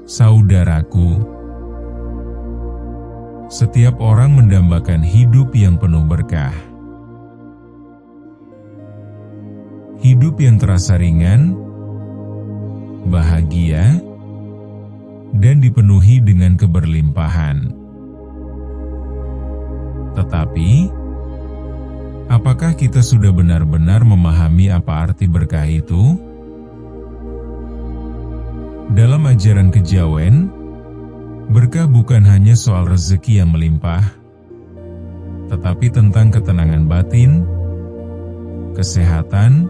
Saudaraku, setiap orang mendambakan hidup yang penuh berkah. Hidup yang terasa ringan, bahagia, dan dipenuhi dengan keberlimpahan. Tetapi, apakah kita sudah benar-benar memahami apa arti berkah itu? Dalam ajaran kejawen, berkah bukan hanya soal rezeki yang melimpah, tetapi tentang ketenangan batin, kesehatan,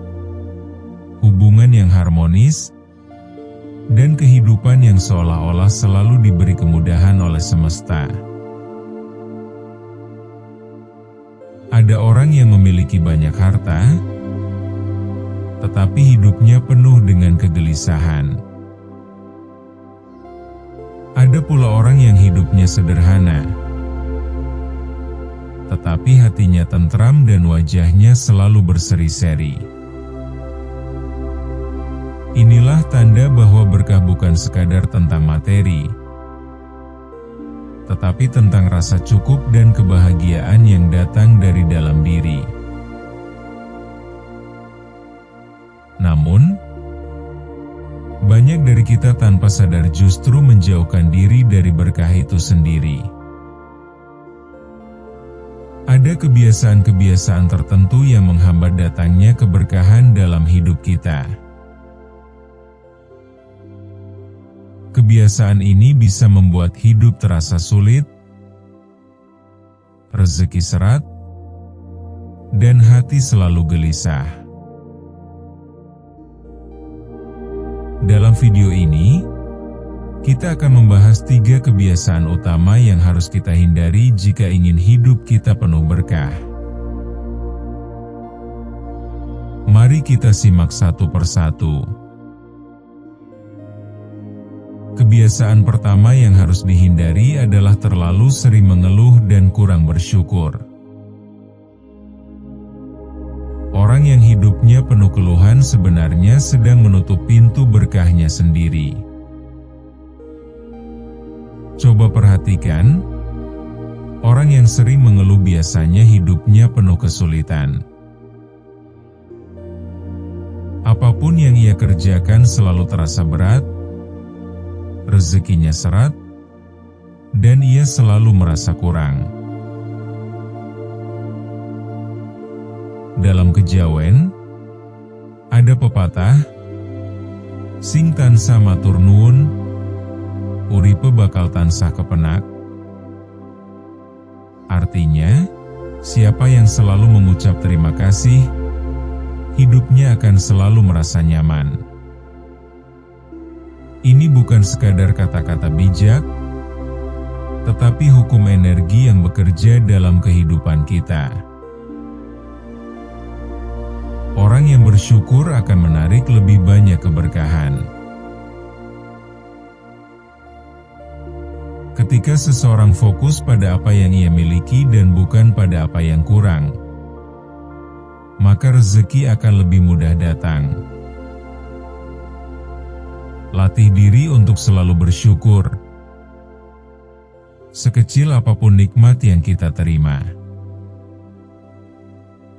hubungan yang harmonis, dan kehidupan yang seolah-olah selalu diberi kemudahan oleh semesta. Ada orang yang memiliki banyak harta, tetapi hidupnya penuh dengan kegelisahan. Ada pula orang yang hidupnya sederhana, tetapi hatinya tentram dan wajahnya selalu berseri-seri. Inilah tanda bahwa berkah bukan sekadar tentang materi, tetapi tentang rasa cukup dan kebahagiaan yang datang dari dalam diri. Namun, banyak dari kita tanpa sadar justru menjauhkan diri dari berkah itu sendiri. Ada kebiasaan-kebiasaan tertentu yang menghambat datangnya keberkahan dalam hidup kita. Kebiasaan ini bisa membuat hidup terasa sulit, rezeki seret, dan hati selalu gelisah. Dalam video ini, kita akan membahas 3 kebiasaan utama yang harus kita hindari jika ingin hidup kita penuh berkah. Mari kita simak satu persatu. Kebiasaan pertama yang harus dihindari adalah terlalu sering mengeluh dan kurang bersyukur. Orang yang hidupnya penuh keluhan sebenarnya sedang menutup pintu berkahnya sendiri. Coba perhatikan, orang yang sering mengeluh biasanya hidupnya penuh kesulitan. Apapun yang ia kerjakan selalu terasa berat, rezekinya seret, dan ia selalu merasa kurang. Dalam kejawen, ada pepatah, sing tansah matur nuwun, uripe bakal tansah kepenak. Artinya, siapa yang selalu mengucap terima kasih, hidupnya akan selalu merasa nyaman. Ini bukan sekadar kata-kata bijak, tetapi hukum energi yang bekerja dalam kehidupan kita. Orang yang bersyukur akan menarik lebih banyak keberkahan. Ketika seseorang fokus pada apa yang ia miliki dan bukan pada apa yang kurang, maka rezeki akan lebih mudah datang. Latih diri untuk selalu bersyukur, sekecil apapun nikmat yang kita terima.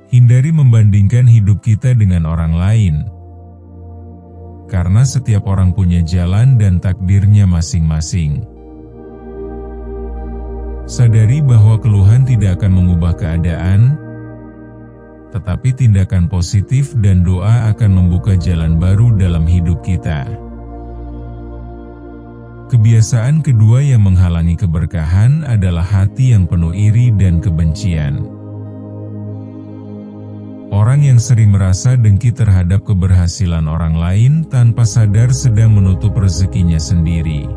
Hindari membandingkan hidup kita dengan orang lain, karena setiap orang punya jalan dan takdirnya masing-masing. Sadari bahwa keluhan tidak akan mengubah keadaan, tetapi tindakan positif dan doa akan membuka jalan baru dalam hidup kita. Kebiasaan kedua yang menghalangi keberkahan adalah hati yang penuh iri dan kebencian. Orang yang sering merasa dengki terhadap keberhasilan orang lain tanpa sadar sedang menutup rezekinya sendiri.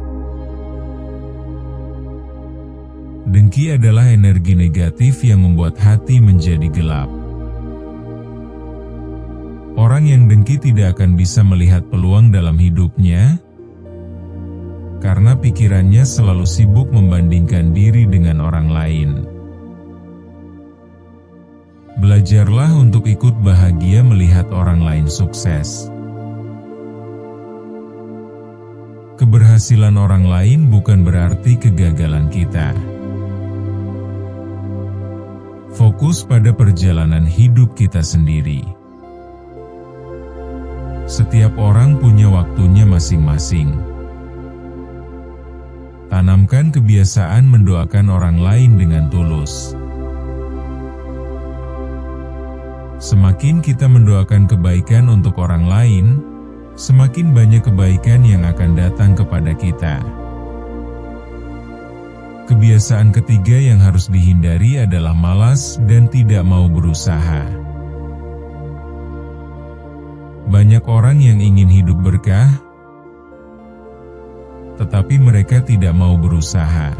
Dengki adalah energi negatif yang membuat hati menjadi gelap. Orang yang dengki tidak akan bisa melihat peluang dalam hidupnya, karena pikirannya selalu sibuk membandingkan diri dengan orang lain. Belajarlah untuk ikut bahagia melihat orang lain sukses. Keberhasilan orang lain bukan berarti kegagalan kita. Fokus pada perjalanan hidup kita sendiri. Setiap orang punya waktunya masing-masing. Tanamkan kebiasaan mendoakan orang lain dengan tulus. Semakin kita mendoakan kebaikan untuk orang lain, semakin banyak kebaikan yang akan datang kepada kita. Kebiasaan ketiga yang harus dihindari adalah malas dan tidak mau berusaha. Banyak orang yang ingin hidup berkah, tetapi mereka tidak mau berusaha.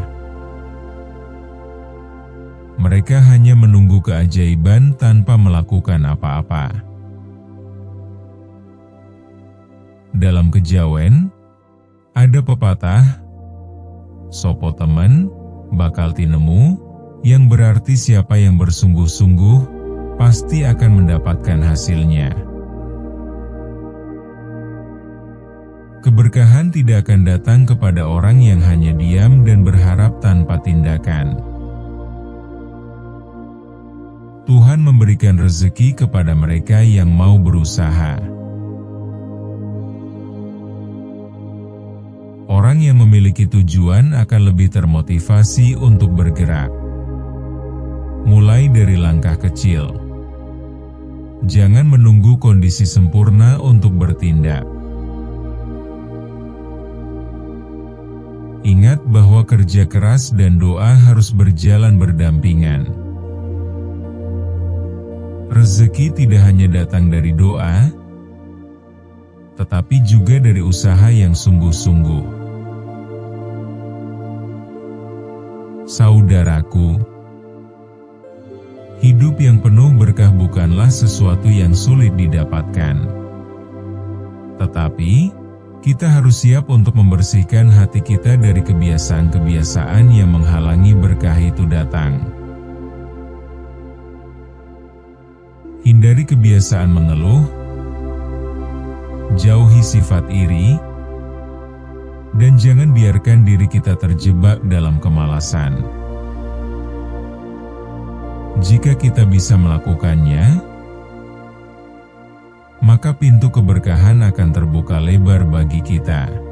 Mereka hanya menunggu keajaiban tanpa melakukan apa-apa. Dalam kejawen, ada pepatah, sopo temen, bakal tinemu, yang berarti siapa yang bersungguh-sungguh, pasti akan mendapatkan hasilnya. Keberkahan tidak akan datang kepada orang yang hanya diam dan berharap tanpa tindakan. Tuhan memberikan rezeki kepada mereka yang mau berusaha. Orang yang memiliki tujuan akan lebih termotivasi untuk bergerak. Mulai dari langkah kecil. Jangan menunggu kondisi sempurna untuk bertindak. Ingat bahwa kerja keras dan doa harus berjalan berdampingan. Rezeki tidak hanya datang dari doa, tetapi juga dari usaha yang sungguh-sungguh. Saudaraku, hidup yang penuh berkah bukanlah sesuatu yang sulit didapatkan. Tetapi, kita harus siap untuk membersihkan hati kita dari kebiasaan-kebiasaan yang menghalangi berkah itu datang. Hindari kebiasaan mengeluh, jauhi sifat iri, dan jangan biarkan diri kita terjebak dalam kemalasan. Jika kita bisa melakukannya, maka pintu keberkahan akan terbuka lebar bagi kita.